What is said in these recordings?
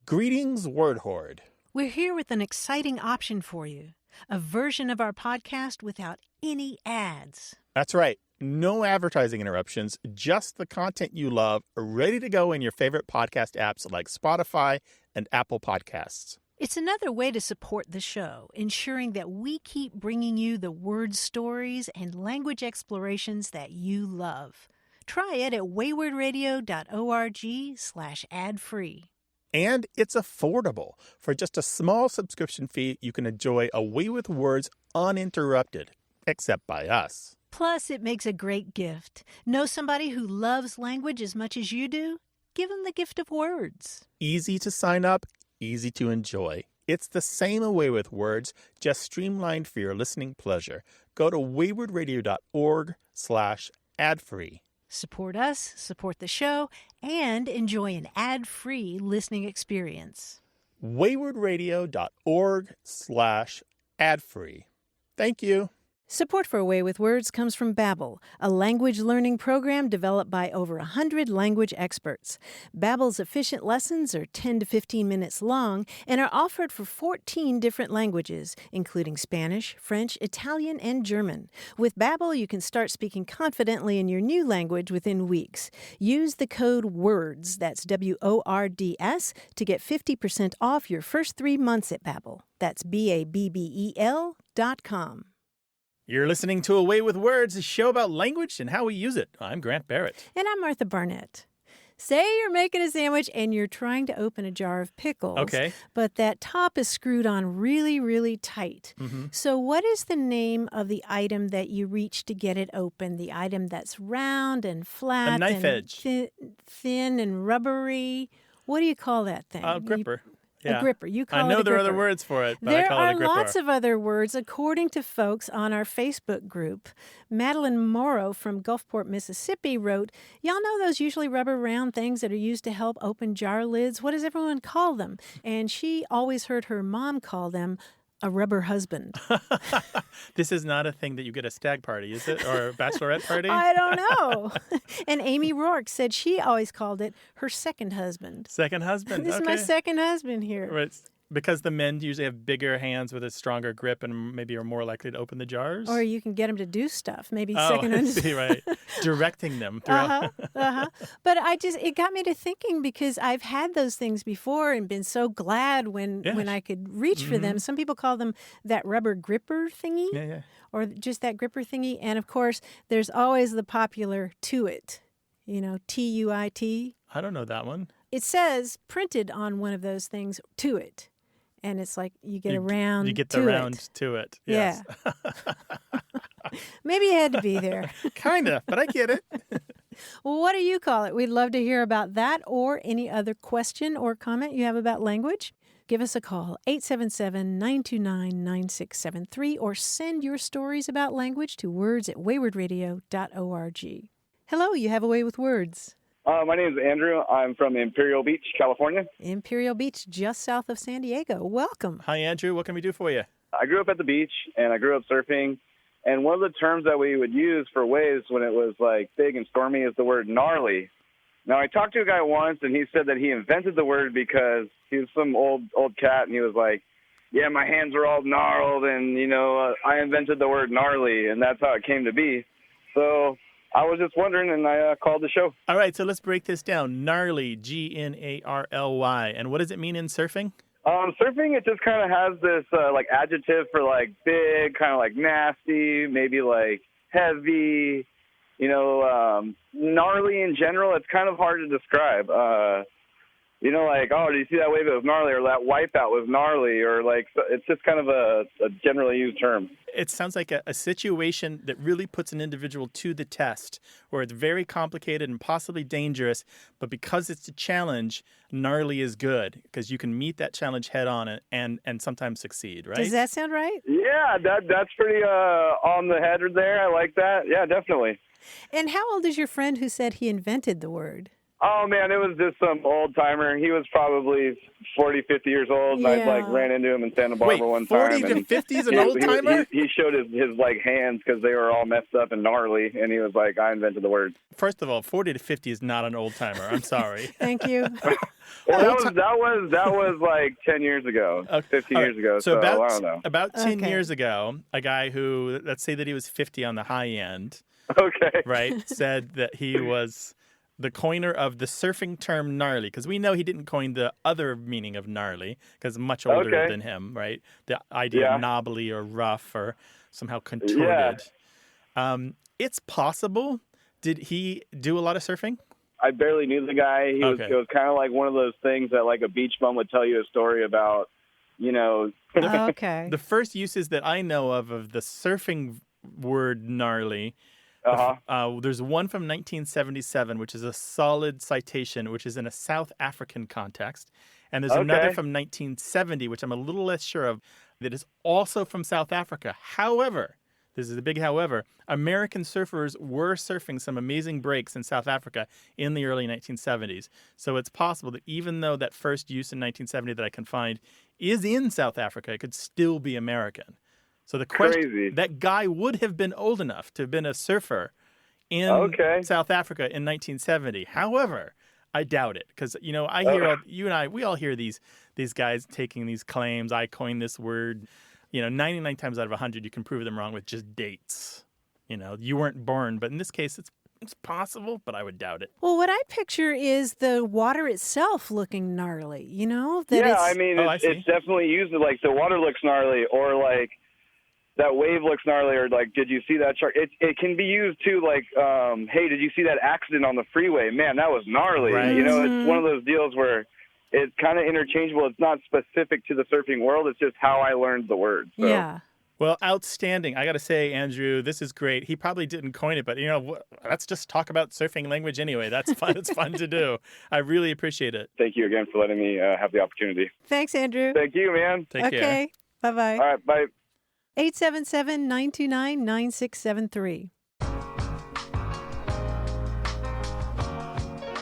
Greetings, Word Horde. We're here with an exciting option for you, a version of our podcast without any ads. That's right. No advertising interruptions, just the content you love, ready to go in your favorite podcast apps like Spotify and Apple Podcasts. It's another way to support the show, ensuring that we keep bringing you the word stories and language explorations that you love. Try it at waywardradio.org/ad-free. And it's affordable. For just a small subscription fee, you can enjoy A Way with Words uninterrupted, except by us. Plus, it makes a great gift. Know somebody who loves language as much as you do? Give them the gift of words. Easy to sign up, easy to enjoy. It's the same A Way with Words, just streamlined for your listening pleasure. Go to waywardradio.org/ad-free. Support us, support the show, and enjoy an ad-free listening experience. waywardradio.org/ad-free. Thank you. Support for A Way with Words comes from Babbel, a language learning program developed by over 100 language experts. Babbel's efficient lessons are 10 to 15 minutes long and are offered for 14 different languages, including Spanish, French, Italian, and German. With Babbel, you can start speaking confidently in your new language within weeks. Use the code WORDS, that's WORDS, to get 50% off your first 3 months at Babbel. That's BABBEL.com. You're listening to A Way with Words, a show about language and how we use it. I'm Grant Barrett. And I'm Martha Barnett. Say you're making a sandwich and you're trying to open a jar of pickles. Okay. But that top is screwed on really, really tight. Mm-hmm. So what is the name of the item that you reach to get it open? The item that's round and flat. A knife and edge. Thin and rubbery. What do you call that thing? A gripper. A gripper. You call it a gripper. I know there are other words for it, but I there call it a gripper. There are lots of other words, according to folks on our Facebook group. Madeline Morrow from Gulfport, Mississippi wrote, y'all know those usually rubber round things that are used to help open jar lids? What does everyone call them? And she always heard her mom call them a rubber husband. This is not a thing that you get at a stag party, is it? Or a bachelorette party? I don't know. And Amy Rourke said she always called it her second husband. Second husband. This is my second husband here. Right. Because the men usually have bigger hands with a stronger grip and maybe are more likely to open the jars? Or you can get them to do stuff. Maybe second husband. See, right. Directing them throughout. But it got me to thinking because I've had those things before and been so glad when I could reach for them. Some people call them that rubber gripper thingy. Yeah. Or just that gripper thingy. And of course, there's always the popular TUIT. You know, TUIT. I don't know that one. It says printed on one of those things, TUIT. And it's like you get around to it. You get the round to it. Yes. Yeah. Maybe you had to be there. Kind of, but I get it. Well, what do you call it? We'd love to hear about that or any other question or comment you have about language. Give us a call, 877-929-9673, or send your stories about language to words@waywardradio.org. Hello, you have A Way with Words. My name is Andrew. I'm from Imperial Beach, California. Imperial Beach, just south of San Diego. Welcome. Hi, Andrew. What can we do for you? I grew up at the beach, and I grew up surfing. And one of the terms that we would use for waves when it was, like, big and stormy is the word gnarly. Now, I talked to a guy once, and he said that he invented the word because he was some old cat, and he was like, yeah, my hands are all gnarled, and, I invented the word gnarly, and that's how it came to be. So I was just wondering, and I called the show. All right, so let's break this down. Gnarly, Gnarly. And what does it mean in surfing? Surfing, it just kind of has this, adjective for, big, kind of, nasty, maybe, heavy, gnarly in general. It's kind of hard to describe. Oh, did you see that wave? It was gnarly, or that wipeout was gnarly, or it's just kind of a generally used term. It sounds like a situation that really puts an individual to the test, where it's very complicated and possibly dangerous, but because it's a challenge, gnarly is good, because you can meet that challenge head on and sometimes succeed, right? Does that sound right? Yeah, that's pretty on the head there. I like that. Yeah, definitely. And how old is your friend who said he invented the word? Oh, man, it was just some old-timer. He was probably 40, 50 years old, and I, ran into him in Santa Barbara one time. 40 to 50 is an old-timer? He showed his hands because they were all messed up and gnarly, and he was like, I invented the word. First of all, 40 to 50 is not an old-timer. I'm sorry. Thank you. Well, that was like 10 years ago, 15 years ago, so I don't know. About 10 years ago, a guy who, let's say that he was 50 on the high end, right, said that he was the coiner of the surfing term gnarly, because we know he didn't coin the other meaning of gnarly, because much older than him, right? The idea of knobbly or rough or somehow contorted. Yeah. It's possible. Did he do a lot of surfing? I barely knew the guy. It was kind of like one of those things that like a beach bum would tell you a story about, Okay. The first uses that I know of the surfing word gnarly, there's one from 1977, which is a solid citation, which is in a South African context. And there's another from 1970, which I'm a little less sure of, that is also from South Africa. However, this is a big however, American surfers were surfing some amazing breaks in South Africa in the early 1970s. So it's possible that even though that first use in 1970 that I can find is in South Africa, it could still be American. So the question, that guy would have been old enough to have been a surfer in South Africa in 1970. However, I doubt it, because I hear you and I, we all hear these guys taking these claims. I coined this word. 99 times out of 100, you can prove them wrong with just dates. You weren't born, but in this case, it's possible, but I would doubt it. Well, what I picture is the water itself looking gnarly. It's definitely used like the water looks gnarly, or like that wave looks gnarly, or like, did you see that shark? It can be used too, like, hey, did you see that accident on the freeway? Man, that was gnarly. Right. It's one of those deals where it's kind of interchangeable. It's not specific to the surfing world. It's just how I learned the word. So. Yeah. Well, outstanding. I got to say, Andrew, this is great. He probably didn't coin it, but, let's just talk about surfing language anyway. That's fun. It's fun to do. I really appreciate it. Thank you again for letting me have the opportunity. Thanks, Andrew. Thank you, man. Take care. Okay. Bye-bye. All right, bye. 877-929-9673.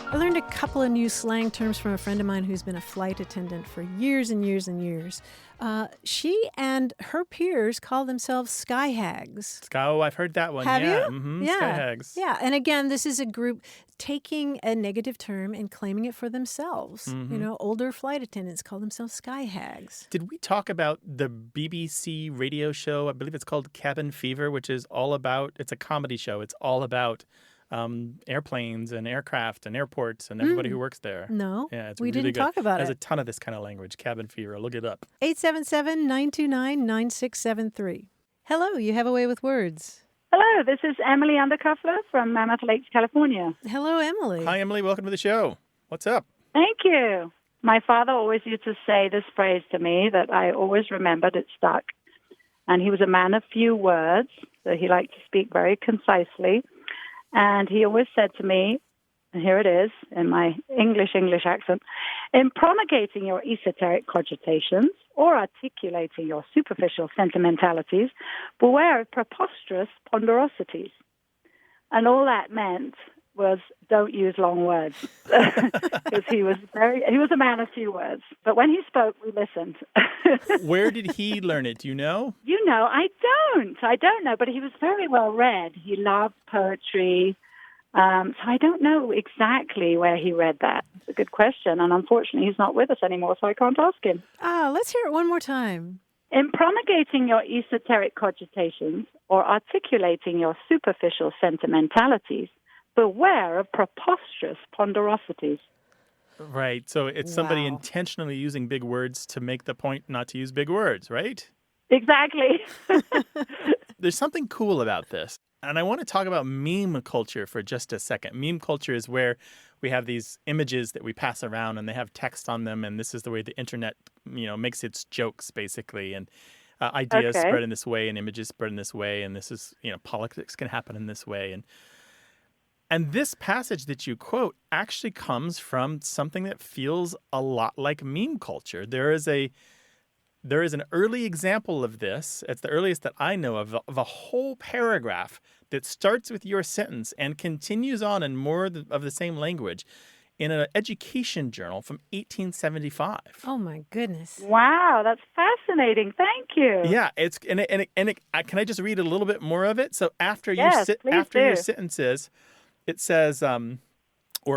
I learned a couple of new slang terms from a friend of mine who's been a flight attendant for years and years and years. She and her peers call themselves sky hags. Oh, I've heard that one. Have you? Mm-hmm. Yeah. Sky hags. Yeah. And again, this is a group taking a negative term and claiming it for themselves. Mm-hmm. Older flight attendants call themselves sky hags. Did we talk about the BBC radio show? I believe it's called Cabin Fever, which is it's a comedy show. It's all about airplanes and aircraft and airports and everybody who works there. No, yeah, it's we really didn't good. talk about There's it. a ton of this kind of language. Cabin Fever. Look it up. 877-929-9673. Hello, you have a way with words. Hello, this is Emily Undercuffler from Mammoth Lakes, California. Hello, Emily. Hi, Emily. Welcome to the show. What's up? Thank you. My father always used to say this phrase to me that I always remembered. It stuck. And he was a man of few words, so he liked to speak very concisely. And he always said to me, and here it is in my English accent, in promulgating your esoteric cogitations or articulating your superficial sentimentalities, beware of preposterous ponderosities. And all that meant was don't use long words, because he was a man of few words. But when he spoke, we listened. Where did he learn it? Do you know? I don't know, but he was very well read. He loved poetry. So I don't know exactly where he read that. It's a good question. And unfortunately, he's not with us anymore, so I can't ask him. Let's hear it one more time. In promulgating your esoteric cogitations or articulating your superficial sentimentalities, beware of preposterous ponderosities. Right. So it's somebody intentionally using big words to make the point not to use big words, right? Exactly. There's something cool about this. And I want to talk about meme culture for just a second. Meme culture is where we have these images that we pass around and they have text on them. And this is the way the internet, makes its jokes, basically. And ideas spread in this way and images spread in this way. And this is, politics can happen in this way. And this passage that you quote actually comes from something that feels a lot like meme culture. There is an early example of this. It's the earliest that I know of a whole paragraph that starts with your sentence and continues on in more of the same language. in an education journal from 1875. Oh, my goodness. Wow, that's fascinating. Thank you. Yeah, can I just read a little bit more of it? So after Yes, please your do. sentences, it says, or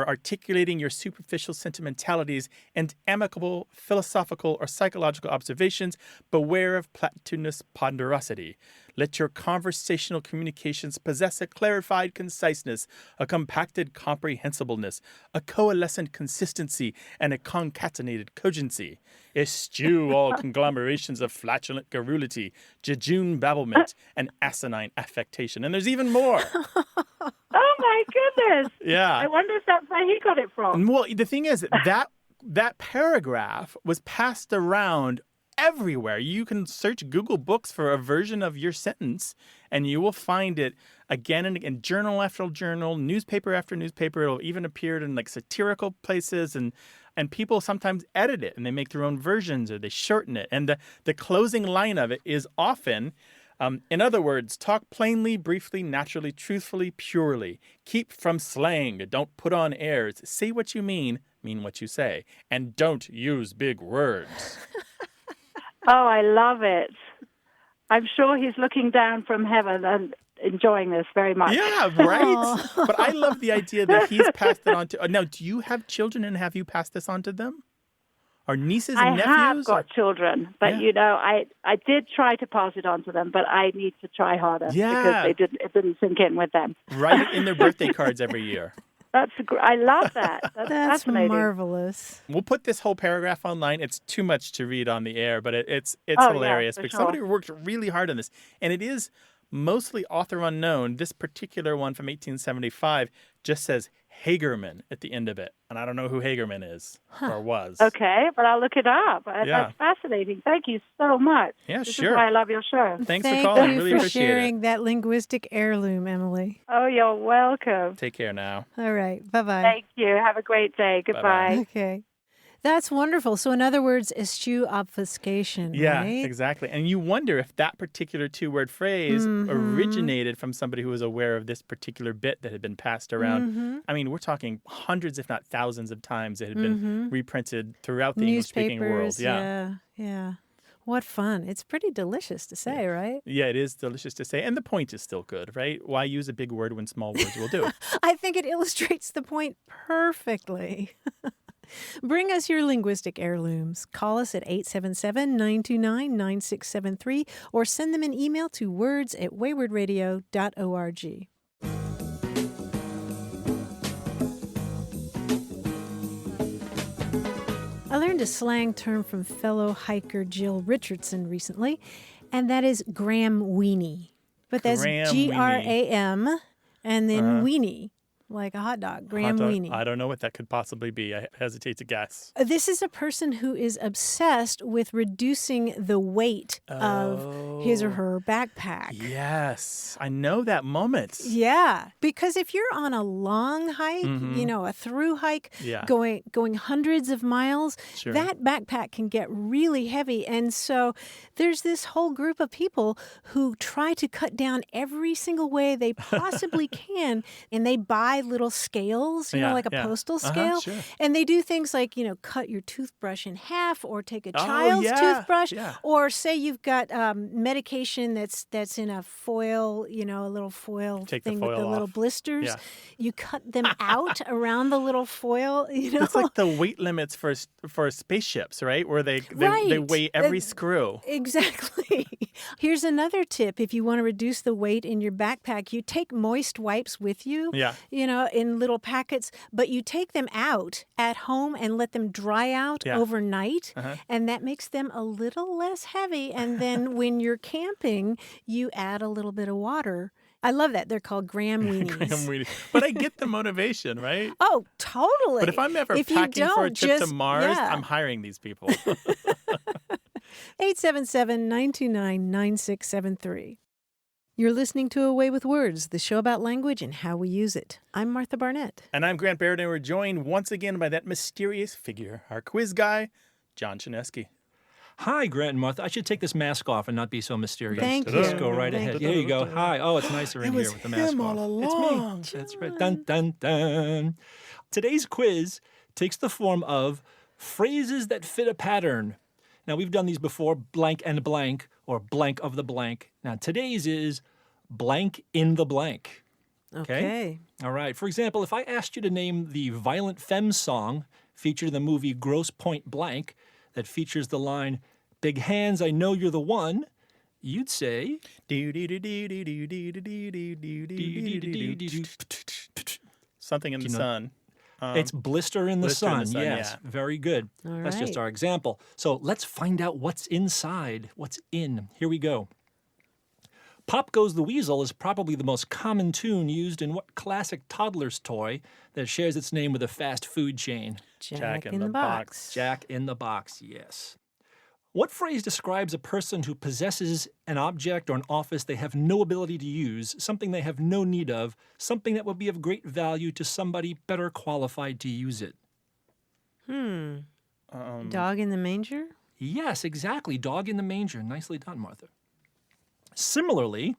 articulating your superficial sentimentalities and amicable philosophical or psychological observations, beware of platitudinous ponderosity. Let your conversational communications possess a clarified conciseness, a compacted comprehensibleness, a coalescent consistency, and a concatenated cogency. Eschew all conglomerations of flatulent garrulity, jejune babblement, and asinine affectation. And there's even more. Oh, my goodness. Yeah. I wonder if that's where he got it from. Well, the thing is that paragraph was passed around everywhere. You can search Google Books for a version of your sentence, and you will find it again and again, journal after journal, newspaper after newspaper. It'll even appear in like satirical places, and people sometimes edit it, and they make their own versions, or they shorten it. And the closing line of it is often, in other words, talk plainly, briefly, naturally, truthfully, purely. Keep from slang. Don't put on airs. Say what you mean what you say. And don't use big words. Oh, I love it. I'm sure he's looking down from heaven and enjoying this very much. Yeah, right? But I love the idea that he's passed it on to... Now, do you have children, and have you passed this on to them? Or nieces and nephews? I have got children, but I did try to pass it on to them, but I need to try harder because it didn't sink in with them. Write it in their birthday cards every year. I love that. That's fascinating. Marvelous. We'll put this whole paragraph online. It's too much to read on the air, but it's hilarious because somebody worked really hard on this, and it is mostly author unknown. This particular one from 1875 just says Hagerman at the end of it, and I don't know who Hagerman is or was. Okay, but I'll look it up. That's fascinating. Thank you so much. Yeah, this sure. is why I love your show. Thanks for calling. Really for appreciate sharing that linguistic heirloom, Emily. Oh, you're welcome. Take care now. All right. Bye-bye. Thank you. Have a great day. Goodbye. Bye-bye. Okay. That's wonderful. So in other words, eschew obfuscation, Yeah, right? exactly. And you wonder if that particular two-word phrase originated from somebody who was aware of this particular bit that had been passed around. I mean, we're talking hundreds, if not thousands of times it had been reprinted throughout the English-speaking world. Yeah. What fun. It's pretty delicious to say, right? Yeah, it is delicious to say. And the point is still good, right? Why use a big word when small words will do? I think it illustrates the point perfectly. Bring us your linguistic heirlooms. Call us at 877-929-9673 or send them an email to words@waywardradio.org. I learned a slang term from fellow hiker Jill Richardson recently, and that is gram weenie. But that's Gram and then weenie. Like a hot dog, gram weenie. I don't know what that could possibly be. I hesitate to guess. This is a person who is obsessed with reducing the weight of his or her backpack. Yes, I know that moment. Yeah, because if you're on a long hike, a through hike, going hundreds of miles, that backpack can get really heavy. And so there's this whole group of people who try to cut down every single way they possibly can, and they buy little scales, like a postal scale. And they do things like, cut your toothbrush in half or take a child's toothbrush or say you've got medication that's in a foil, a little foil thing with the little blisters. Yeah. You cut them out around the little foil, It's like the weight limits for spaceships, right? Where they weigh every screw. Exactly. Here's another tip. If you want to reduce the weight in your backpack, you take moist wipes with you. Yeah. In little packets, but you take them out at home and let them dry out overnight, and that makes them a little less heavy. And then when you're camping, you add a little bit of water. I love that. They're called gram weenies. But I get the motivation, right? Oh, totally. But if I'm ever packing for a trip to Mars, I'm hiring these people. 877-929-9673. You're listening to A Way with Words, the show about language and how we use it. I'm Martha Barnett. And I'm Grant Barrett, and we're joined once again by that mysterious figure, our quiz guy, John Chinesky. Hi, Grant and Martha. I should take this mask off and not be so mysterious. Thank Just you. go right Thank ahead. you. Here you go. Hi. Oh, it's nicer in here with the mask him off. all along. It's me. That's right. Dun, dun, dun. Today's quiz takes the form of phrases that fit a pattern. Now, we've done these before, blank and blank, or blank of the blank. Now, today's is blank in the blank. Okay. All right. For example, if I asked you to name the Violent Femmes song featured in the movie Grosse Point Blank that features the line, "Big hands, I know you're the one," you'd say... Something in the sun. It's Blister in the Blister in Sun. the Sun, Yes, yeah. very good. All That's just right. our example. So let's find out what's inside, what's in. Here we go. Pop Goes the Weasel is probably the most common tune used in what classic toddler's toy that shares its name with a fast food chain? Jack in the Box. Jack in the Box, yes. What phrase describes a person who possesses an object or an office they have no ability to use, something they have no need of, something that would be of great value to somebody better qualified to use it? Dog in the manger? Yes, exactly. Dog in the manger. Nicely done, Martha. Similarly,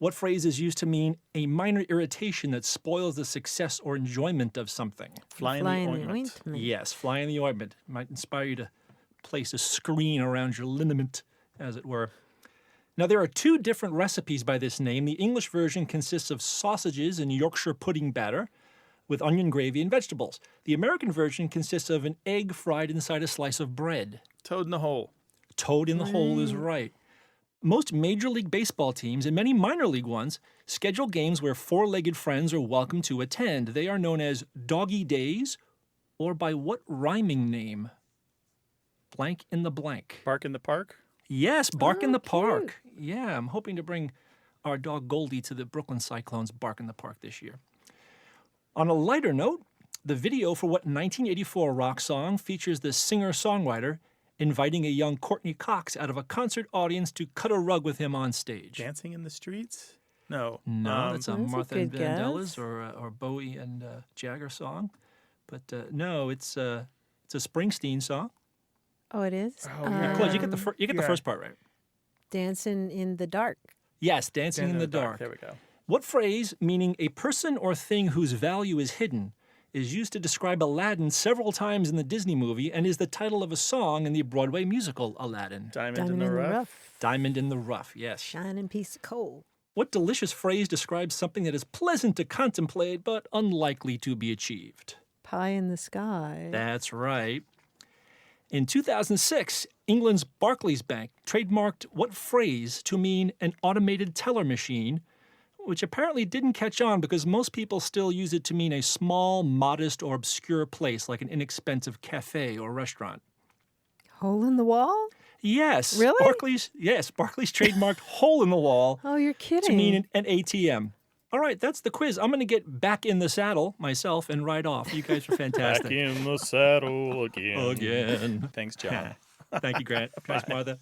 what phrase is used to mean a minor irritation that spoils the success or enjoyment of something? Fly in the ointment. Yes, fly in the ointment. Might inspire you to place a screen around your liniment, as it were. Now, there are two different recipes by this name. The English version consists of sausages and Yorkshire pudding batter with onion gravy and vegetables. The American version consists of an egg fried inside a slice of bread. Toad in the hole. Toad in the hole is right. Most Major League Baseball teams and many minor league ones schedule games where four-legged friends are welcome to attend. They are known as Doggy Days, or by what rhyming name? Blank in the blank. Bark in the park. Yes, Bark in the cute. Park. Yeah, I'm hoping to bring our dog Goldie to the Brooklyn Cyclones Bark in the Park this year. On a lighter note, the video for what 1984 rock song features the singer-songwriter inviting a young Courtney Cox out of a concert audience to cut a rug with him on stage. Dancing in the streets. No. No, that's a That's a Martha good and Vandellas guess. or Bowie and Jagger song. But no, it's a Springsteen song. Oh, it is? Oh, yeah. Close. You get the yeah. first part right. Dancing in the Dark. Yes, Dancing in the Dark. There we go. What phrase, meaning a person or thing whose value is hidden, is used to describe Aladdin several times in the Disney movie and is the title of a song in the Broadway musical Aladdin? Diamond in the rough. Diamond in the Rough, yes. Shining piece of coal. What delicious phrase describes something that is pleasant to contemplate but unlikely to be achieved? Pie in the sky. That's right. In 2006, England's Barclays Bank trademarked what phrase to mean an automated teller machine, which apparently didn't catch on because most people still use it to mean a small, modest, or obscure place like an inexpensive cafe or restaurant. Hole in the wall? Yes. Really? Barclays trademarked hole in the wall Oh, you're kidding. to mean an ATM. All right, that's the quiz. I'm going to get back in the saddle myself and ride off. You guys are fantastic. Back in the saddle again. Again. Thanks, John. Thank you, Grant. Thanks, Martha.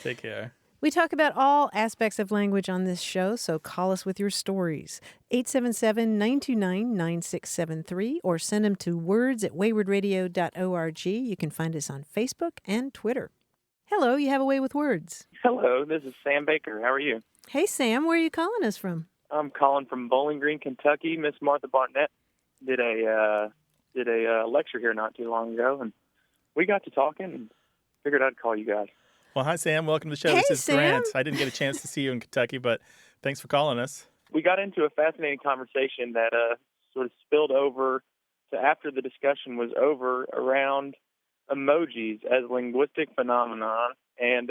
Take care. We talk about all aspects of language on this show, so call us with your stories. 877-929-9673 or send them to words@waywardradio.org. You can find us on Facebook and Twitter. Hello, you have a way with words. Hello, this is Sam Baker. How are you? Hey, Sam, where are you calling us from? I'm calling from Bowling Green, Kentucky. Miss Martha Barnett did a lecture here not too long ago, and we got to talking and figured I'd call you guys. Well, hi, Sam. Welcome to the show. Hey, This is Sam. Grant. I didn't get a chance to see you in Kentucky, but thanks for calling us. We got into a fascinating conversation that sort of spilled over to after the discussion was over around emojis as linguistic phenomenon. And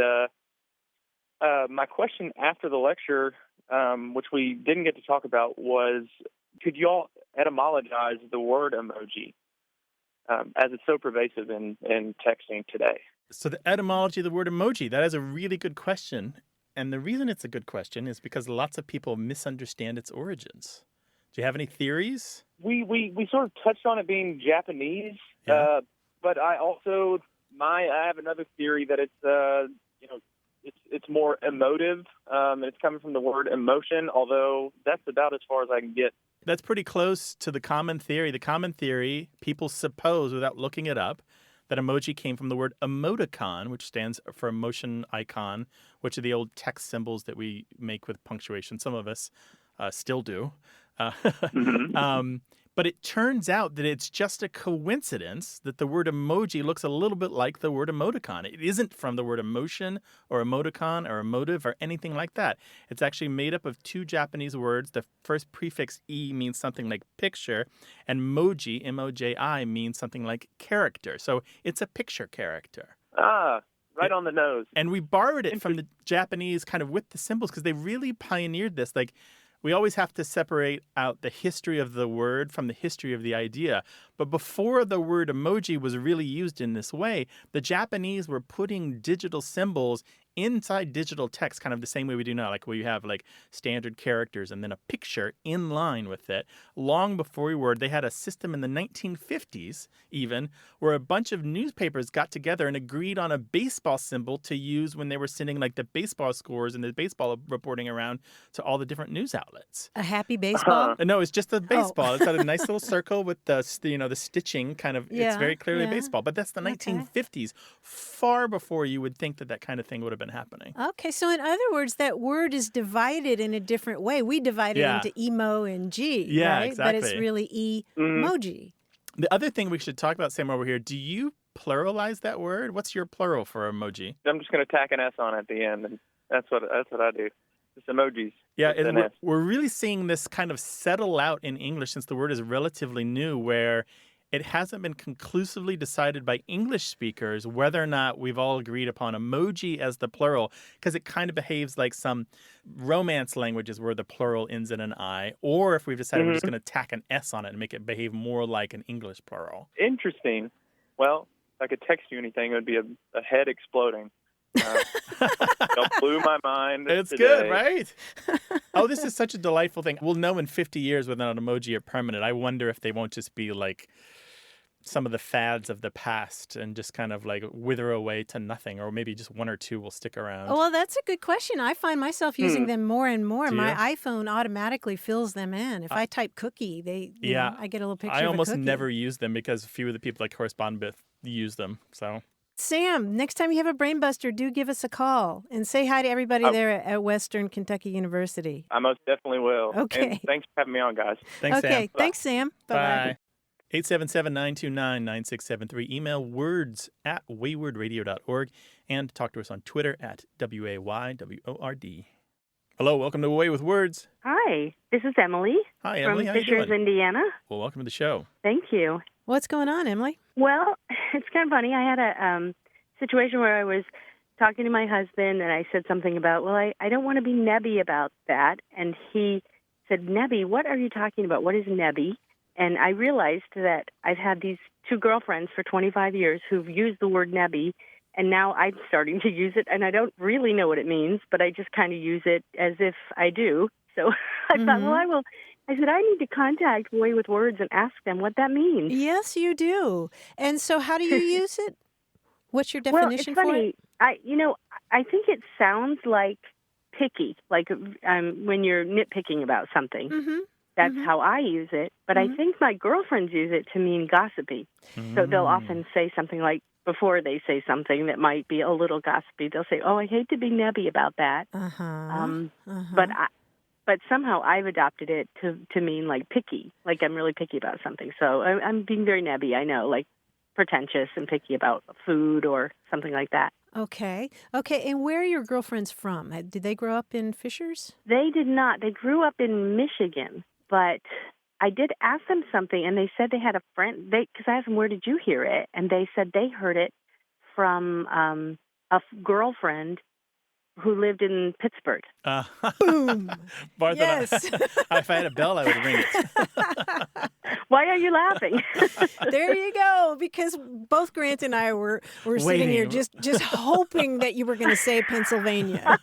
my question after the lecture, which we didn't get to talk about, was could you all etymologize the word emoji as it's so pervasive in texting today? So the etymology of the word emoji, that is a really good question. And the reason it's a good question is because lots of people misunderstand its origins. Do you have any theories? We sort of touched on it being Japanese, Yeah. but I also I have another theory that it's it's more emotive, and it's coming from the word emotion. Although that's about as far as I can get. That's pretty close to the common theory. The common theory, people suppose without looking it up, that emoji came from the word emoticon, which stands for emotion icon, which are the old text symbols that we make with punctuation. Some of us still do. But it turns out that it's just a coincidence that the word emoji looks a little bit like the word emoticon. It isn't from the word emotion or emoticon or emotive or anything like that. It's actually made up of two Japanese words. The first prefix E means something like picture, and moji, M-O-J-I, means something like character. So it's a picture character. Right on the nose. And we borrowed it from the Japanese kind of with the symbols because they really pioneered this. Like, we always have to separate out the history of the word from the history of the idea. But before the word emoji was really used in this way, the Japanese were putting digital symbols inside digital text, kind of the same way we do now, like we have like standard characters and then a picture in line with it. Long before we were, they had a system in the 1950s even where a bunch of newspapers got together and agreed on a baseball symbol to use when they were sending like the baseball scores and the baseball reporting around to all the different news outlets. A happy baseball? No, it's just a baseball. It's got a nice little circle with the stitching kind of. It's very clearly baseball. But that's the 1950s, far before you would think that kind of thing would have been happening. Okay, so in other words, that word is divided in a different way. We divide it into emo and G, right? Exactly. But it's really emoji. The other thing we should talk about, Sam, over here, do you pluralize that word? What's your plural for emoji? I'm just going to tack an S on at the end, and that's what I do. It's emojis. Yeah, and we're really seeing this kind of settle out in English since the word is relatively new, where it hasn't been conclusively decided by English speakers whether or not we've all agreed upon emoji as the plural, because it kind of behaves like some romance languages where the plural ends in an I, or if we've decided we're just going to tack an S on it and make it behave more like an English plural. Interesting. Well, if I could text you anything, it would be a head exploding. That blew my mind. It's today. Good, right? Oh, this is such a delightful thing. We'll know in 50 years whether an emoji are permanent. I wonder if they won't just be like some of the fads of the past and just kind of like wither away to nothing, or maybe just one or two will stick around. Oh, well, that's a good question. I find myself using them more and more. Do My you? iPhone automatically fills them in. If I type cookie, I get a little picture of a cookie. I almost never use them because a few of the people I correspond with use them. So, Sam, next time you have a brain buster, do give us a call and say hi to everybody there at Western Kentucky University. I most definitely will. Okay. And thanks for having me on, guys. Thanks, Sam. Okay, thanks, Sam. Bye-bye. 877-929-9673. Email words@waywardradio.org and talk to us on Twitter @WAYWORD. Hello, welcome to Away with Words. Hi, this is Emily. Hi, Emily. From How you Fishers, doing? Indiana. Well, welcome to the show. Thank you. What's going on, Emily? Well, it's kind of funny. I had a situation where I was talking to my husband, and I said something about, well, I don't want to be nebby about that. And he said, nebby? What are you talking about? What is nebby? And I realized that I've had these two girlfriends for 25 years who've used the word nebby, and now I'm starting to use it, and I don't really know what it means, but I just kind of use it as if I do. So I thought, well, I said, I need to contact Way with Words and ask them what that means. Yes, you do. And so how do you use it? What's your definition well, it's for funny. it? I think it sounds like picky, like when you're nitpicking about something. Mm-hmm. That's how I use it. But I think my girlfriends use it to mean gossipy. So they'll often say something like, before they say something that might be a little gossipy, they'll say, oh, I hate to be nebby about that. But somehow I've adopted it to mean like picky, like I'm really picky about something. So I'm being very nebby, I know, like pretentious and picky about food or something like that. Okay. And where are your girlfriends from? Did they grow up in Fishers? They did not. They grew up in Michigan, but I did ask them something, and they said they had a friend. Because I asked them, where did you hear it? And they said they heard it from a girlfriend who lived in Pittsburgh. Boom. Martha, Yes. if I had a bell, I would ring it. Why are you laughing? There you go. Because both Grant and I were sitting here just hoping that you were going to say Pennsylvania.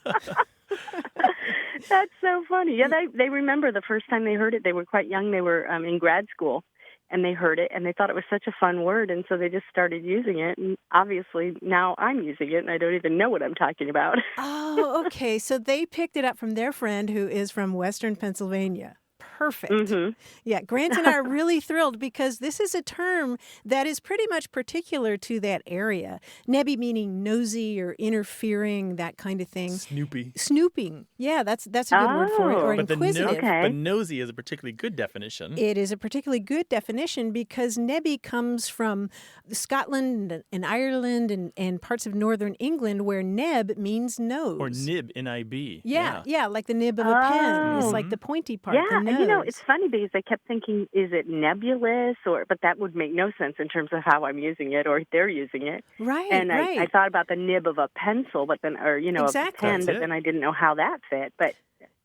That's so funny. Yeah, they remember the first time they heard it. They were quite young. They were in grad school, and they heard it, and they thought it was such a fun word, and so they just started using it. And obviously, now I'm using it, and I don't even know what I'm talking about. Oh, okay. So they picked it up from their friend who is from Western Pennsylvania. perfect. Mm-hmm. Yeah, Grant and I are really thrilled because this is a term that is pretty much particular to that area. Nebby meaning nosy or interfering, that kind of thing. Snoopy. Snooping. Yeah, that's a good word for it. Or Oh, But inquisitive. Okay. but nosy is a particularly good definition. It is a particularly good definition because Nebby comes from Scotland and Ireland and parts of northern England where neb means nose. Or nib, N-I-B. Yeah, like the nib of a pen. It's Oh. like the pointy part, Yeah, the nose. and it's funny because I kept thinking, is it nebulous, but that would make no sense in terms of how I'm using it or they're using it. Right, And right. I thought about the nib of a pencil, but then, or of a Exactly. pen, That's but it. then I didn't know how that fit. But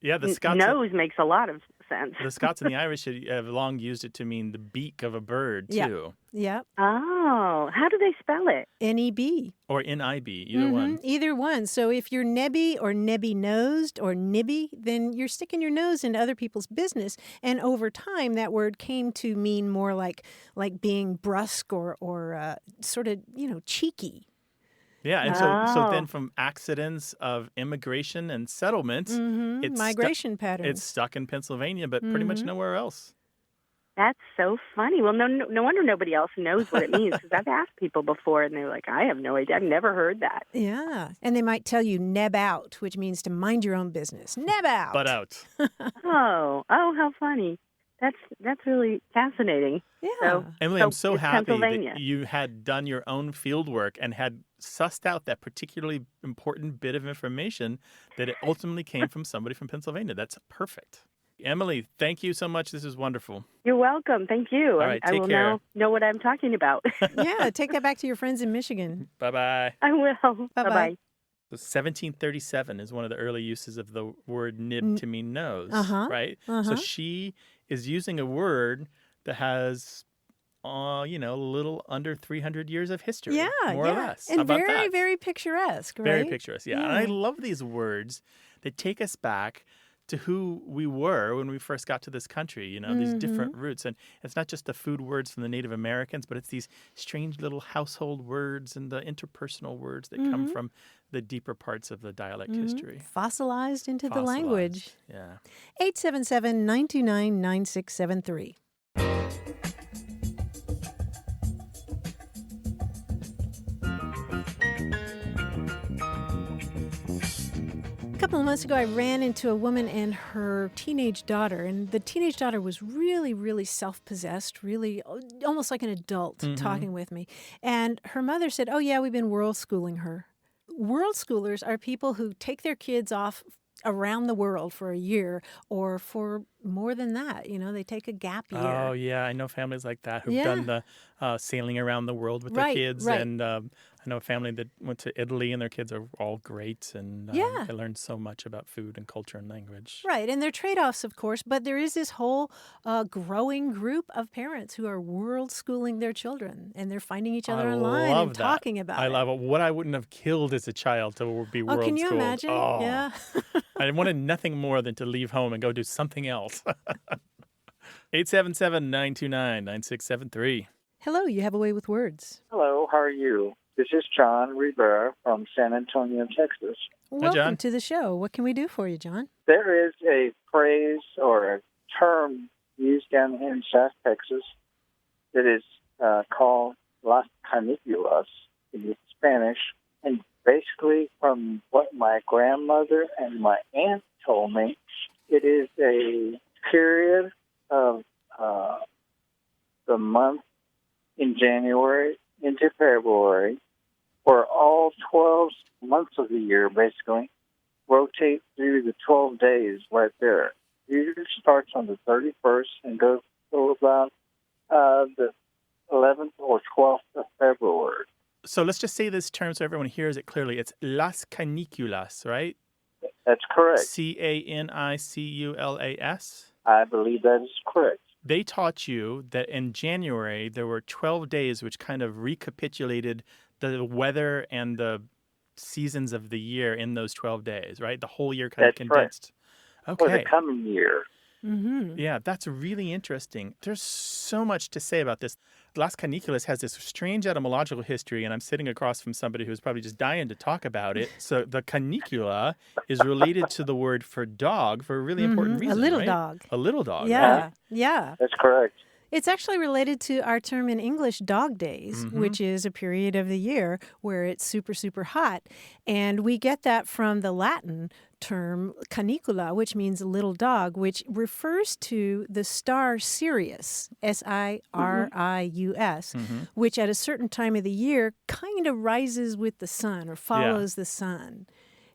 Yeah, the Scots. nose makes a lot of sense. The Scots and the Irish have long used it to mean the beak of a bird, Yeah. too. Yeah, Oh, how do they spell it? N-E-B. Or N-I-B, either one. Either one. So if you're nebby or nebby-nosed or nibby, then you're sticking your nose into other people's business. And over time, that word came to mean more like being brusque or sort of, cheeky. Yeah, and so then Oh. from accidents of immigration and settlement, it's Migration patterns. it's stuck in Pennsylvania, but pretty much nowhere else. That's so funny. Well, no wonder nobody else knows what it means because I've asked people before and they're like, I have no idea. I've never heard that. Yeah. And they might tell you neb out, which means to mind your own business. Neb out. But out. Oh, how funny. That's really fascinating. Yeah. So, Emily, I'm so it's happy Pennsylvania. that you had done your own field work and had sussed out that particularly important bit of information that it ultimately came from somebody from Pennsylvania. That's perfect. Emily, thank you so much. This is wonderful. You're welcome. Thank you. All right, I take will care. now know what I'm talking about. Yeah, take that back to your friends in Michigan. Bye-bye. I will. Bye-bye. Bye-bye. 1737 is one of the early uses of the word nib to mean nose, right? So she is using a word that has, a little under 300 years of history, Yeah, more or less. And How about very, that? very picturesque, right? Very picturesque, yeah. And I Yeah. love these words that take us back to who we were when we first got to this country, these different roots. And it's not just the food words from the Native Americans, but it's these strange little household words and the interpersonal words that come from the deeper parts of the dialect history. Fossilized into the Fossilized, language. Yeah. 877-929-9673. A couple of months ago, I ran into a woman and her teenage daughter, and the teenage daughter was really, really self-possessed, really almost like an adult talking with me. And her mother said, "Oh yeah, we've been world schooling her." World schoolers are people who take their kids off around the world for a year or for more than that. They take a gap year. Oh, yeah. I know families like that who've Yeah. done the sailing around the world with their Right, kids. right. And I know a family that went to Italy and their kids are all great. And Yeah. they learned so much about food and culture and language. Right, and there are trade-offs, of course, but there is this whole growing group of parents who are world schooling their children, and they're finding each other I online love and that. talking about I it. love it. What I wouldn't have killed as a child to be world Oh, can you schooled. imagine? Oh, Yeah. I wanted nothing more than to leave home and go do something else. 877-929-9673. Hello, you have a way with words. Hello, how are you? This is John Rivera from San Antonio, Texas. Welcome John. to the show. What can we do for you, John? There is a phrase or a term used down here in South Texas that is called Las Caniculas in Spanish. And basically, from what my grandmother and my aunt told me, it is a period of the month in January into February, where all 12 months of the year basically rotate through the 12 days right there. It usually starts on the 31st and goes till about the 11th or 12th of February. So let's just say this term so everyone hears it clearly. It's Las Caniculas, right? That's correct. Caniculas. I believe that is correct. They taught you that in January there were 12 days which kind of recapitulated the weather and the seasons of the year in those 12 days, right? The whole year kind That's of right. condensed. For Okay. the coming year. Mm-hmm. Yeah, that's really interesting. There's so much to say about this. Las Caniculas has this strange etymological history, and I'm sitting across from somebody who's probably just dying to talk about it. So the canicula is related to the word for dog for a really important reason, A little right? dog. A little dog, Yeah, right? yeah. That's correct. It's actually related to our term in English, dog days, which is a period of the year where it's super, super hot. And we get that from the Latin term canicula, which means little dog, which refers to the star Sirius, Sirius, which at a certain time of the year kind of rises with the sun or follows the sun.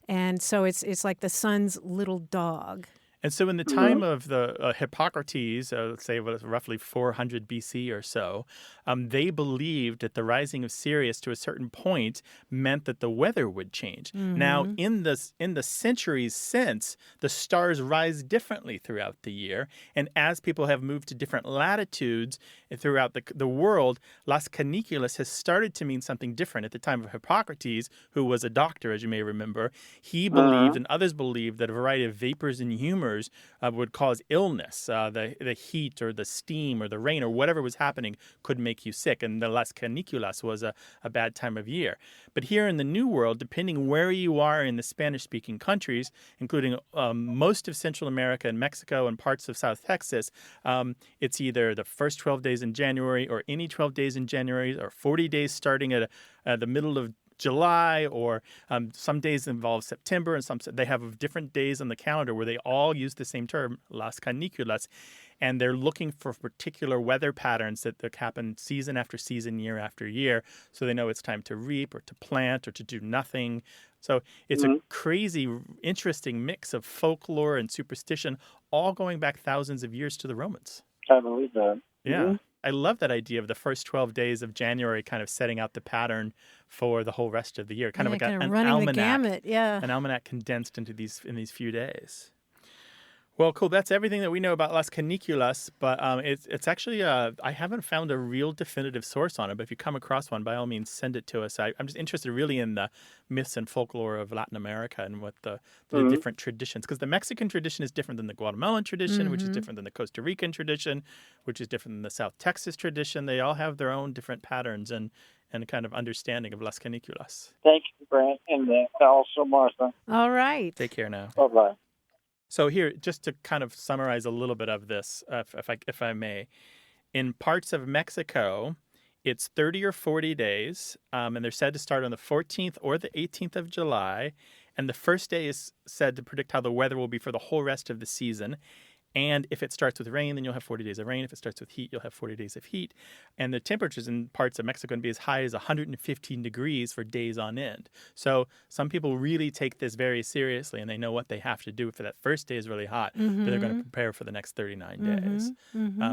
And so it's like the sun's little dog. And so in the time of the Hippocrates, let's say it was roughly 400 BC or so, they believed that the rising of Sirius to a certain point meant that the weather would change. Now, in the centuries since, the stars rise differently throughout the year. And as people have moved to different latitudes throughout the world, Las Caniculas has started to mean something different. At the time of Hippocrates, who was a doctor, as you may remember, he believed and others believed that a variety of vapors and humors would cause illness. The heat or the steam or the rain or whatever was happening could make you sick. And the Las Caniculas was a bad time of year. But here in the New World, depending where you are in the Spanish-speaking countries, including most of Central America and Mexico and parts of South Texas, it's either the first 12 days in January or any 12 days in January or 40 days starting at the middle of July, or some days involve September, and some they have different days on the calendar where they all use the same term, Las Caniculas, and they're looking for particular weather patterns that happen season after season, year after year, so they know it's time to reap or to plant or to do nothing. So it's a crazy, interesting mix of folklore and superstition, all going back thousands of years to the Romans. I believe that. Yeah. I love that idea of the first 12 days of January kind of setting out the pattern for the whole rest of the year, kind of like an running almanac. the gamut, An almanac condensed into in these few days. Well, cool. That's everything that we know about Las Caniculas, but it's actually, I haven't found a real definitive source on it, but if you come across one, by all means, send it to us. I'm just interested really in the myths and folklore of Latin America and what the different traditions, because the Mexican tradition is different than the Guatemalan tradition, which is different than the Costa Rican tradition, which is different than the South Texas tradition. They all have their own different patterns and kind of understanding of Las Caniculas. Thank you, Brent, and also Martha. All right. Take care now. Bye-bye. So here, just to kind of summarize a little bit of this, if I may, in parts of Mexico, it's 30 or 40 days, and they're said to start on the 14th or the 18th of July, and the first day is said to predict how the weather will be for the whole rest of the season. And if it starts with rain, then you'll have 40 days of rain. If it starts with heat, you'll have 40 days of heat. And the temperatures in parts of Mexico can be as high as 115 degrees for days on end. So some people really take this very seriously, and they know what they have to do. If that first day is really hot, they're going to prepare for the next 39 days.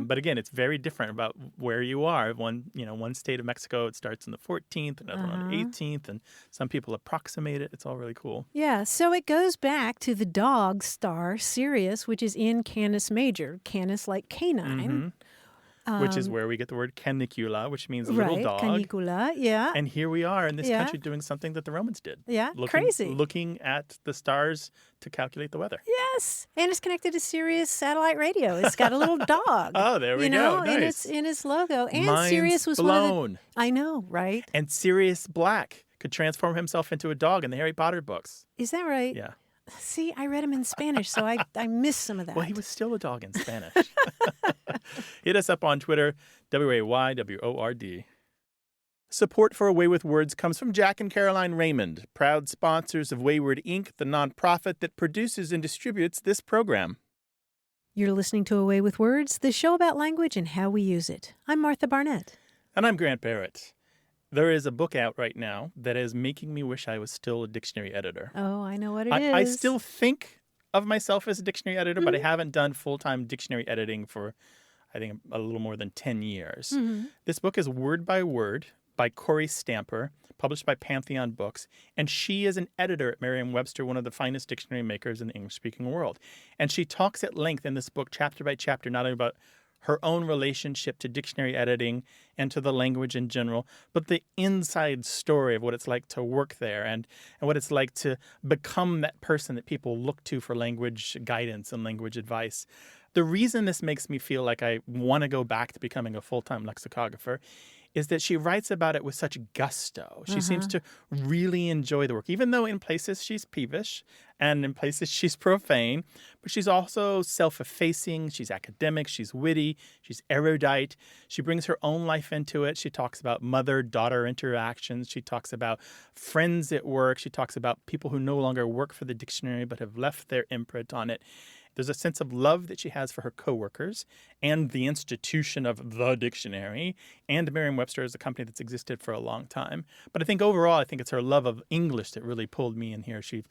But again, it's very different about where you are. One state of Mexico, it starts on the 14th, another one on the 18th, and some people approximate it. It's all really cool. Yeah, so it goes back to the dog star Sirius, which is in Canis Major, Canis like canine. Which is where we get the word canicula, which means little dog. Canicula, yeah. And here we are in this country doing something that the Romans did. Yeah, crazy. Looking at the stars to calculate the weather. Yes, and it's connected to Sirius satellite radio. It's got a little dog. Oh, there we go. Nice. in its logo. And Mind's Sirius was blown. one of the... I know, right? And Sirius Black could transform himself into a dog in the Harry Potter books. Is that right? Yeah. See, I read him in Spanish, so I missed some of that. Well, he was still a dog in Spanish. Hit us up on Twitter, WAYWORD. Support for A Way with Words comes from Jack and Caroline Raymond, proud sponsors of Wayward Inc., the nonprofit that produces and distributes this program. You're listening to A Way with Words, the show about language and how we use it. I'm Martha Barnett. And I'm Grant Barrett. There is a book out right now that is making me wish I was still a dictionary editor. Oh, I know what it is. I still think of myself as a dictionary editor, but I haven't done full-time dictionary editing for, I think, a little more than 10 years. This book is Word by Word by Corey Stamper, published by Pantheon Books, and she is an editor at Merriam-Webster, one of the finest dictionary makers in the English-speaking world. And she talks at length in this book, chapter by chapter, not only about her own relationship to dictionary editing and to the language in general, but the inside story of what it's like to work there and what it's like to become that person that people look to for language guidance and language advice. The reason this makes me feel like I want to go back to becoming a full-time lexicographer is that she writes about it with such gusto. She seems to really enjoy the work, even though in places she's peevish and in places she's profane, but she's also self-effacing, she's academic, she's witty, she's erudite. She brings her own life into it. She talks about mother-daughter interactions. She talks about friends at work. She talks about people who no longer work for the dictionary but have left their imprint on it. There's a sense of love that she has for her coworkers and the institution of the dictionary and Merriam-Webster as a company that's existed for a long time. But I think overall, it's her love of English that really pulled me in here. She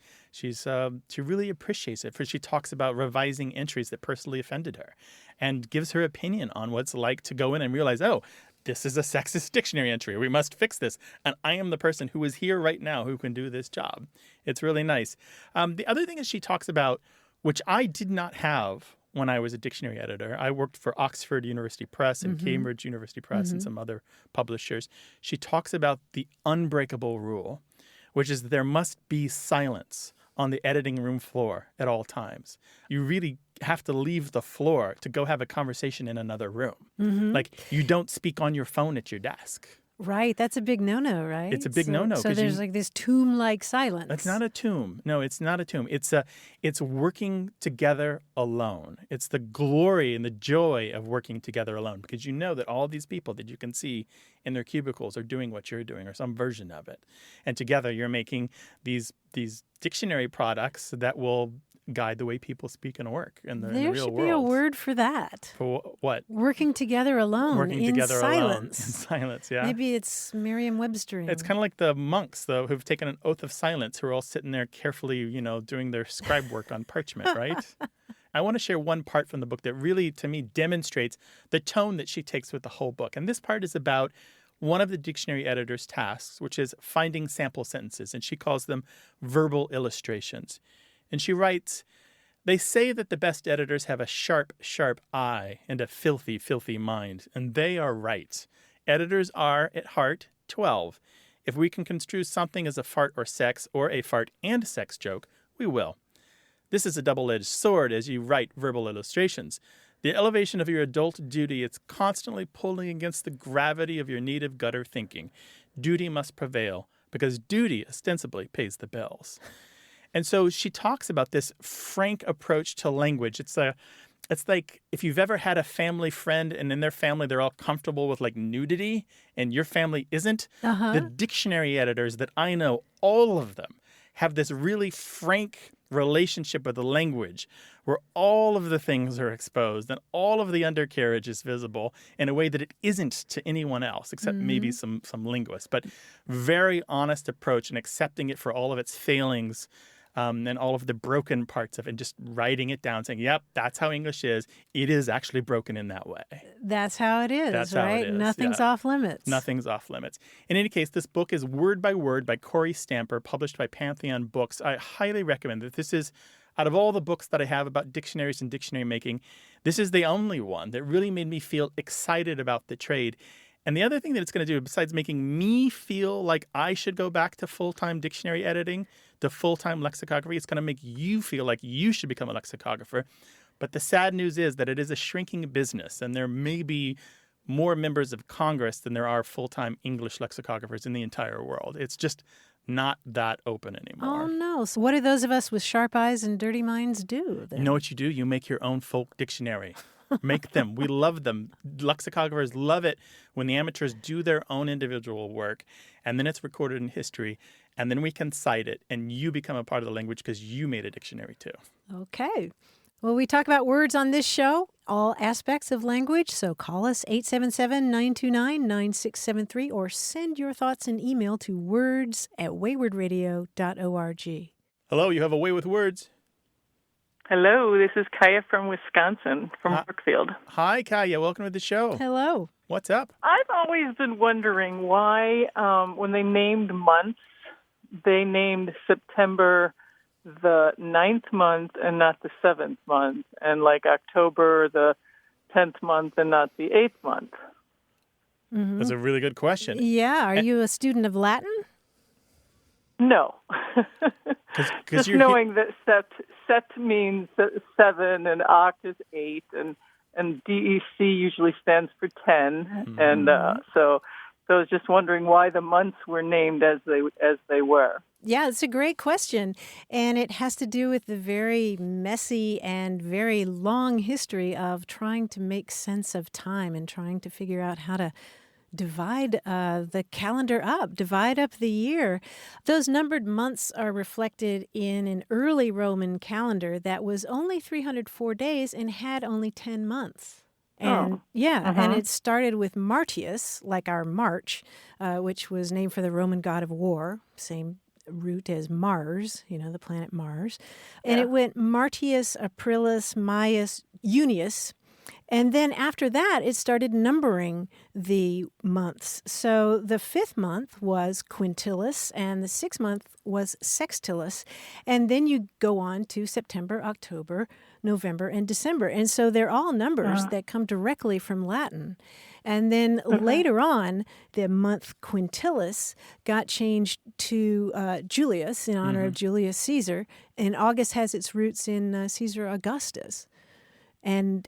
really appreciates it, for she talks about revising entries that personally offended her and gives her opinion on what it's like to go in and realize, oh, this is a sexist dictionary entry. We must fix this. And I am the person who is here right now who can do this job. It's really nice. The other thing is she talks about, which I did not have when I was a dictionary editor. I worked for Oxford University Press and Cambridge University Press and some other publishers. She talks about the unbreakable rule, which is that there must be silence on the editing room floor at all times. You really have to leave the floor to go have a conversation in another room. Like, you don't speak on your phone at your desk. Right. That's a big no-no, right? It's a big no-no. So there's like this tomb-like silence. It's not a tomb. No, it's not a tomb. It's working together alone. It's the glory and the joy of working together alone, because you know that all these people that you can see in their cubicles are doing what you're doing or some version of it. And together you're making these dictionary products that will guide the way people speak and work in the real world. There should be a word for that. For what? Working together alone. Working in together silence. alone. In silence, yeah. Maybe it's Merriam-Webstering. It's kind of like the monks, though, who've taken an oath of silence, who are all sitting there carefully, doing their scribe work on parchment, right? I want to share one part from the book that really, to me, demonstrates the tone that she takes with the whole book. And this part is about one of the dictionary editor's tasks, which is finding sample sentences, and she calls them verbal illustrations. And she writes, "They say that the best editors have a sharp, sharp eye and a filthy, filthy mind, and they are right. Editors are, at heart, 12. If we can construe something as a fart or sex, or a fart and sex joke, we will. This is a double-edged sword as you write verbal illustrations. The elevation of your adult duty is constantly pulling against the gravity of your native gutter thinking. Duty must prevail, because duty ostensibly pays the bills." And so she talks about this frank approach to language. It's like if you've ever had a family friend and in their family they're all comfortable with like nudity and your family isn't. The dictionary editors that I know, all of them, have this really frank relationship with the language where all of the things are exposed and all of the undercarriage is visible in a way that it isn't to anyone else, except maybe some linguists. But very honest approach and accepting it for all of its failings. And all of the broken parts of it, and just writing it down, saying, yep, that's how English is. It is actually broken in that way. That's how it is, that's right? How it is, Nothing's off limits. Nothing's off limits. In any case, this book is word by Corey Stamper, published by Pantheon Books. I highly recommend it. This is, out of all the books that I have about dictionaries and dictionary making, this is the only one that really made me feel excited about the trade. And the other thing that it's going to do, besides making me feel like I should go back to full-time dictionary editing, to full-time lexicography, it's going to make you feel like you should become a lexicographer. But the sad news is that it is a shrinking business, and there may be more members of Congress than there are full-time English lexicographers in the entire world. It's just not that open anymore. Oh, no. So what do those of us with sharp eyes and dirty minds do then? You know what you do? You make your own folk dictionary. Make them. We love them. Lexicographers love it when the amateurs do their own individual work, and then it's recorded in history, and then we can cite it, and you become a part of the language because you made a dictionary too. Okay. Well, we talk about words on this show, all aspects of language, so call us 877-929-9673 or send your thoughts in email to words@waywardradio.org. Hello, you have a way with words. Hello, this is Kaya from Wisconsin, from Brookfield. Hi, Kaya. Welcome to the show. Hello. What's up? I've always been wondering why, when they named months, they named September the 9th month and not the 7th month, and like October the 10th month and not the 8th month. That's a really good question. Yeah. Are you a student of Latin? No. Just knowing that Set means 7 and Oct is 8 and DEC usually stands for 10, Mm-hmm. and so I was just wondering why the months were named as they were. Yeah, it's a great question, and it has to do with the very messy and very long history of trying to make sense of time and trying to figure out how to divide the calendar up, divide up the year. Those numbered months are reflected in an early Roman calendar that was only 304 days and had only 10 months. And and it started with Martius, like our March, which was named for the Roman god of war, same root as Mars, the planet Mars. And it went Martius, Aprilis, Maius, Junius. And then after that, it started numbering the months. So the 5th month was Quintilis, and the 6th month was Sextilis. And then you go on to September, October, November, and December. And so they're all numbers that come directly from Latin. And then later on, the month Quintilis got changed to Julius in honor of Julius Caesar. And August has its roots in Caesar Augustus. And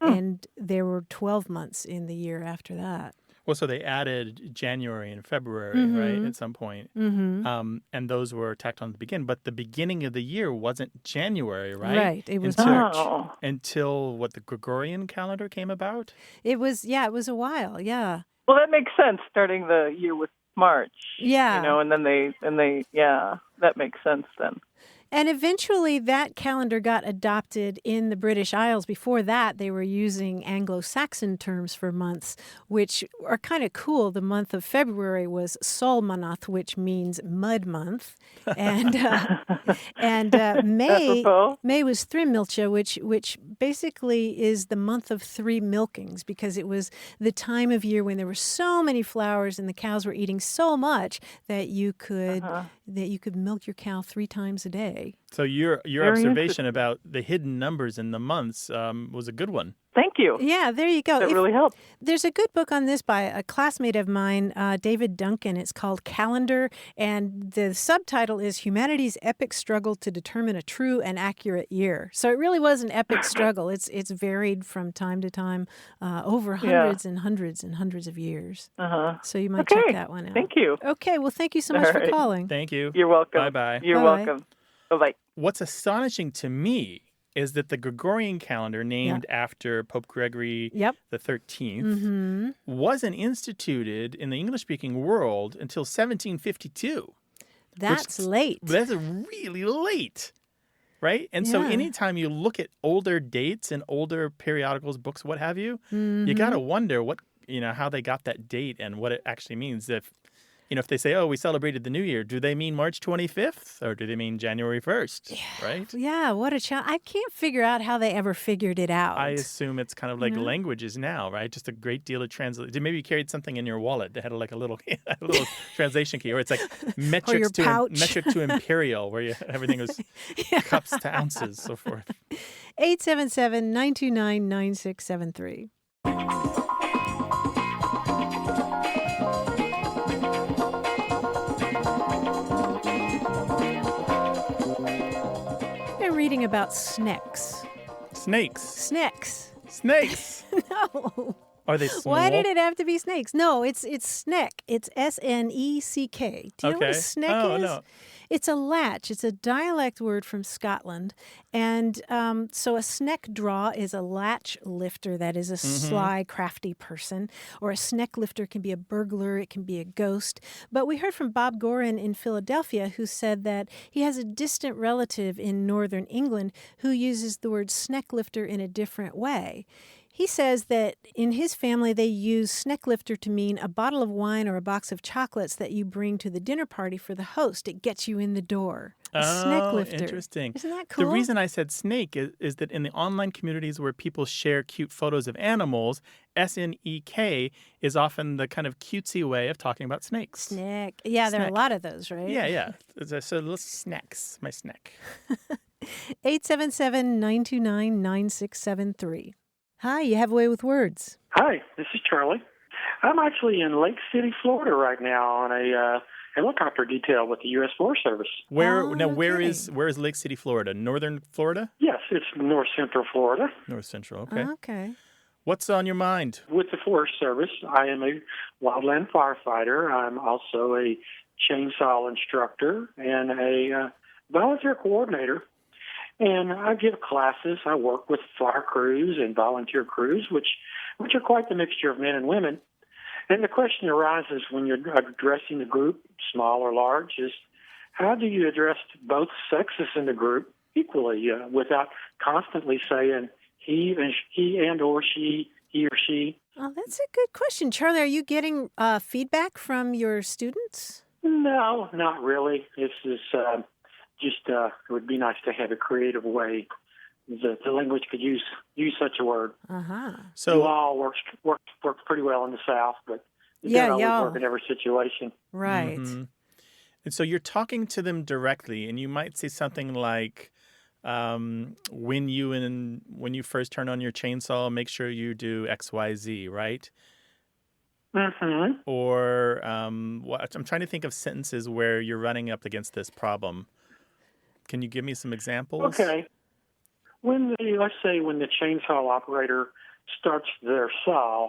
there were 12 months in the year after that. Well, so they added January and February, right, at some point. And those were tacked on at the beginning. But the beginning of the year wasn't January, right? Right. It was March. Until the Gregorian calendar came about? It was a while, yeah. Well, that makes sense, starting the year with March. Yeah. And then they that makes sense then. And eventually that calendar got adopted in the British Isles. Before that, they were using Anglo-Saxon terms for months, which are kind of cool. The month of February was Solmanath, which means mud month. And May was Thrimilcha, which basically is the month of 3 milkings, because it was the time of year when there were so many flowers and the cows were eating so much that you could milk your cow 3 times a day. So your observation about the hidden numbers in the months was a good one. Thank you. Yeah, there you go. That really helped. There's a good book on this by a classmate of mine, David Duncan. It's called Calendar, and the subtitle is Humanity's Epic Struggle to Determine a True and Accurate Year. So it really was an epic struggle. It's varied from time to time over hundreds and hundreds and hundreds of years. So you might check that one out. Thank you. Okay, well, thank you so much for calling. Thank you. You're welcome. Bye-bye. You're welcome. Bye-bye. What's astonishing to me is that the Gregorian calendar, named after Pope Gregory the 13th, wasn't instituted in the English-speaking world until 1752. That's late. That's really late, right? And so anytime you look at older dates and older periodicals, books, what have you, you got to wonder how they got that date and what it actually means. If they say, we celebrated the New Year, do they mean March 25th or do they mean January 1st, right? Yeah, what a challenge. I can't figure out how they ever figured it out. I assume it's kind of like languages now, right? Just a great deal of translation. Maybe you carried something in your wallet that had a little translation key, or it's like metric to imperial, where everything was cups to ounces, so forth. 877-929-9673. Reading about snakes. Snakes? Snakes. No. Are they small? Why did it have to be snakes? No, it's sneck. It's S-N-E-C-K. Do you know what a sneck is? No. It's a latch. It's a dialect word from Scotland. And so a sneck draw is a latch lifter that is a sly, crafty person. Or a sneck lifter can be a burglar. It can be a ghost. But we heard from Bob Gorin in Philadelphia, who said that he has a distant relative in northern England who uses the word sneck lifter in a different way. He says that in his family, they use snecklifter to mean a bottle of wine or a box of chocolates that you bring to the dinner party for the host. It gets you in the door. Snecklifter. Interesting. Isn't that cool? The reason I said snake is that in the online communities where people share cute photos of animals, S-N-E-K is often the kind of cutesy way of talking about snakes. Snake. Yeah, there are a lot of those, right? Yeah. So little snacks, my snack. 877-929-9673. Hi, you have a way with words. Hi, this is Charlie. I'm actually in Lake City, Florida right now on a and we'll talk for detail with the U.S. Forest Service. Where okay. is Lake City, Florida? Northern Florida? Yes, it's north central Florida. North Central. Okay. Okay. What's on your mind? With the Forest Service, I am a wildland firefighter. I'm also a chainsaw instructor and a volunteer coordinator. And I give classes. I work with fire crews and volunteer crews, which are quite the mixture of men and women. And the question arises when you're addressing the group, small or large, is how do you address both sexes in the group equally without constantly saying he and or she, he or she? Oh, that's a good question. Charlie, are you getting feedback from your students? No, not really. This is it would be nice to have a creative way the language could use such a word. Uh-huh. So all works pretty well in the South, but it doesn't always work in every situation. Right. Mm-hmm. And so you're talking to them directly, and you might say something like, when you first turn on your chainsaw, make sure you do X, Y, Z, right? Mm-hmm. Or I'm trying to think of sentences where you're running up against this problem. Can you give me some examples? Okay. Let's say when the chainsaw operator starts their saw,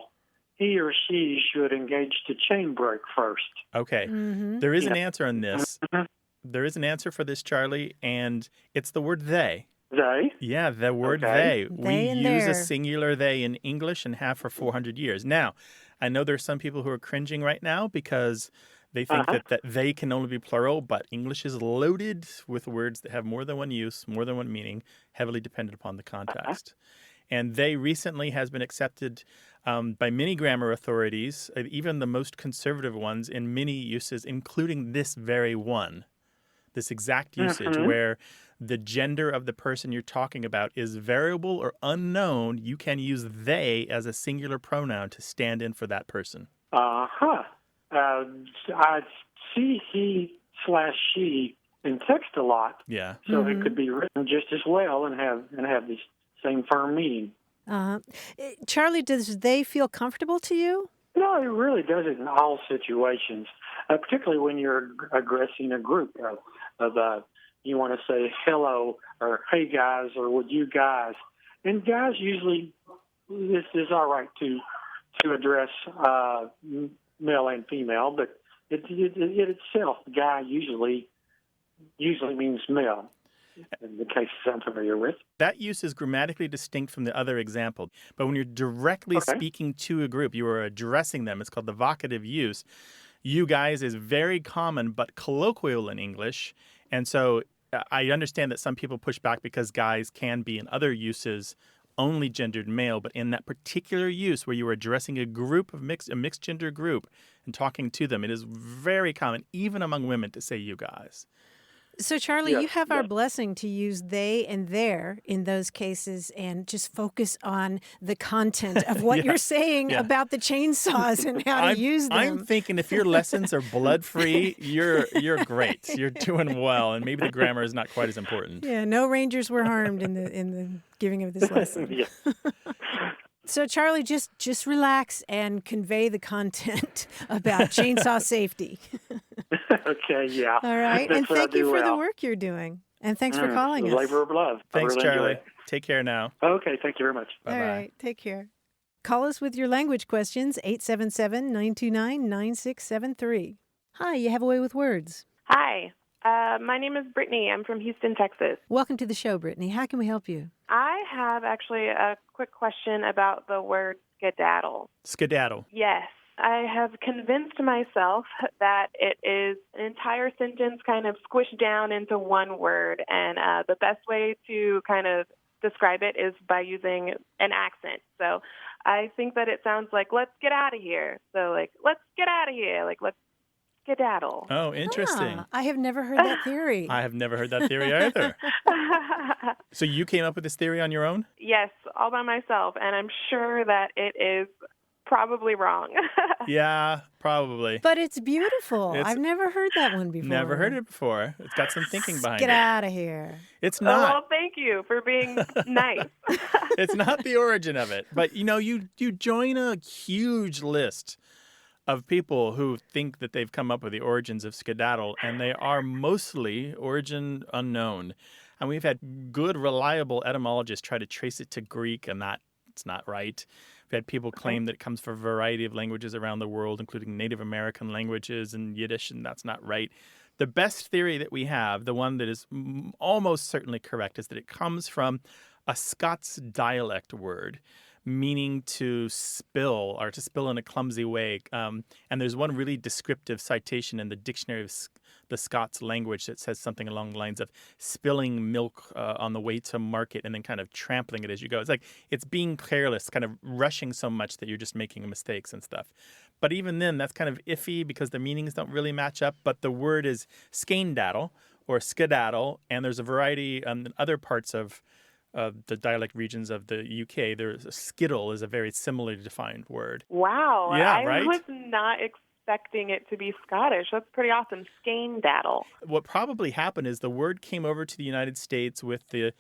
he or she should engage the chain brake first. Okay. Mm-hmm. There is an answer on this. Mm-hmm. There is an answer for this, Charlie, and it's the word they. They? Yeah, the word Okay. they. They We and use their. a singular they in English and have for 400 years. Now, I know there's some people who are cringing right now because they think that they can only be plural, but English is loaded with words that have more than one use, more than one meaning, heavily dependent upon the context. And they recently has been accepted by many grammar authorities, even the most conservative ones, in many uses, including this very one, this exact usage where the gender of the person you're talking about is variable or unknown. You can use they as a singular pronoun to stand in for that person. Uh-huh. I see he/she in text a lot. Yeah. So it could be written just as well and have the same firm meaning. Charlie, does they feel comfortable to you? No, it really does it in all situations, particularly when you're addressing a group of you want to say hello or hey guys or would you guys. And guys usually, this is all right to address male and female, but it itself, guy usually means male. In the cases I'm familiar with. That use is grammatically distinct from the other example. But when you're directly speaking to a group, you are addressing them. It's called the vocative use. You guys is very common but colloquial in English. And so I understand that some people push back because guys can be in other uses only gendered male. But in that particular use where you are addressing a group of a mixed gender group and talking to them, it is very common, even among women, to say you guys. So, Charlie, you have our blessing to use they and their in those cases and just focus on the content of what you're saying about the chainsaws and how to use them. I'm thinking if your lessons are blood-free, you're great. You're doing well, and maybe the grammar is not quite as important. Yeah, no rangers were harmed in the giving of this lesson. So, Charlie, just relax and convey the content about chainsaw safety. Okay, yeah. All right, That's and thank you for the well. work you're doing. And thanks for calling us. Labor of love. Thanks, I really Charlie. enjoy it. Take care now. Okay, thank you very much. Bye-bye. All right, take care. Call us with your language questions, 877-929-9673. Hi, you have a way with words. Hi, my name is Brittany. I'm from Houston, Texas. Welcome to the show, Brittany. How can we help you? I have actually a quick question about the word skedaddle. Skedaddle. Yes. I have convinced myself that it is an entire sentence kind of squished down into one word, and the best way to kind of describe it is by using an accent. So I think that it sounds like, let's get out of here. So like, let's get out of here. Like, let's skedaddle. Oh, interesting. I have never heard that theory. I have never heard that theory either. So you came up with this theory on your own? Yes, all by myself, and I'm sure that it is probably wrong. Yeah, probably. But it's beautiful. I've never heard that one before. Never heard it before. It's got some thinking behind Get it. out of here. It's not. Well, thank you for being nice. It's not the origin of it. But, you join a huge list of people who think that they've come up with the origins of skedaddle, and they are mostly origin unknown. And we've had good, reliable etymologists try to trace it to Greek, and it's not right. We've had people claim that it comes from a variety of languages around the world, including Native American languages and Yiddish, and that's not right. The best theory that we have, the one that is almost certainly correct, is that it comes from a Scots dialect word meaning to spill or to spill in a clumsy way. And there's one really descriptive citation in the Dictionary of the Scots language that says something along the lines of spilling milk on the way to market and then kind of trampling it as you go. It's like it's being careless, kind of rushing so much that you're just making mistakes and stuff. But even then, that's kind of iffy because the meanings don't really match up. But the word is skedaddle or skedaddle, and there's a variety in other parts of the dialect regions of the UK. There's a skittle is a very similarly defined word. Wow. Yeah, right? I was not expecting it to be Scottish. That's pretty awesome. Skedaddle. What probably happened is the word came over to the United States with the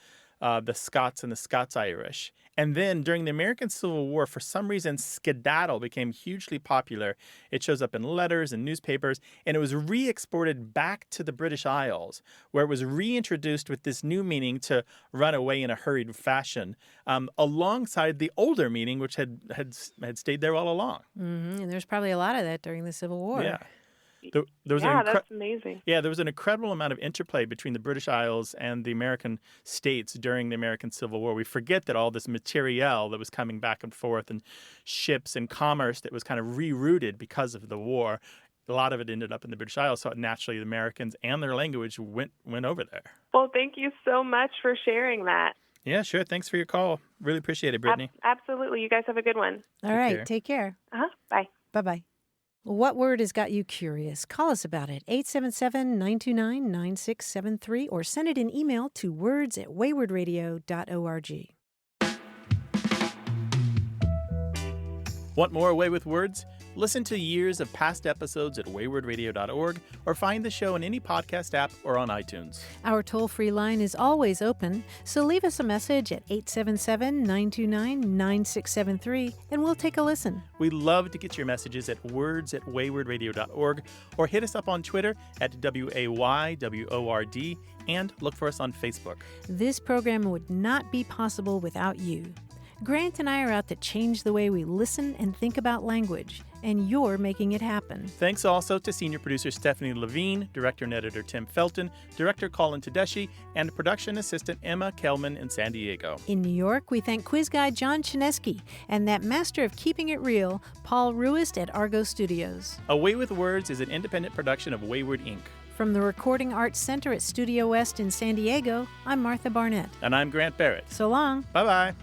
Scots and the Scots-Irish. And then during the American Civil War, for some reason, skedaddle became hugely popular. It shows up in letters and newspapers, and it was re-exported back to the British Isles, where it was reintroduced with this new meaning to run away in a hurried fashion, alongside the older meaning, which had stayed there all along. Mm-hmm. And there's probably a lot of that during the Civil War. Yeah. There was that's amazing. Yeah, there was an incredible amount of interplay between the British Isles and the American states during the American Civil War. We forget that all this materiel that was coming back and forth and ships and commerce that was kind of rerouted because of the war, a lot of it ended up in the British Isles. So naturally, the Americans and their language went over there. Well, thank you so much for sharing that. Yeah, sure. Thanks for your call. Really appreciate it, Brittany. Absolutely. You guys have a good one. All right. Take care. Bye. Bye-bye. What word has got you curious? Call us about it, 877-929-9673, or send it an email to words@waywardradio.org. Want more Away with Words? Listen to years of past episodes at waywardradio.org or find the show in any podcast app or on iTunes. Our toll-free line is always open, so leave us a message at 877-929-9673 and we'll take a listen. We love to get your messages at words@waywardradio.org or hit us up on Twitter at WAYWORD and look for us on Facebook. This program would not be possible without you. Grant and I are out to change the way we listen and think about language, and you're making it happen. Thanks also to senior producer Stephanie Levine, director and editor Tim Felton, director Colin Tedeschi, and production assistant Emma Kelman in San Diego. In New York, we thank quiz guy John Chinesky and that master of keeping it real, Paul Ruist at Argo Studios. Away with Words is an independent production of Wayward Inc. From the Recording Arts Center at Studio West in San Diego, I'm Martha Barnett. And I'm Grant Barrett. So long. Bye-bye.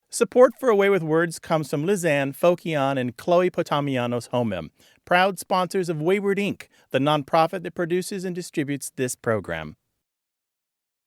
Support for Away with Words comes from Lizanne Fokian and Chloe Potamianos Homem, proud sponsors of Wayward Inc., the nonprofit that produces and distributes this program.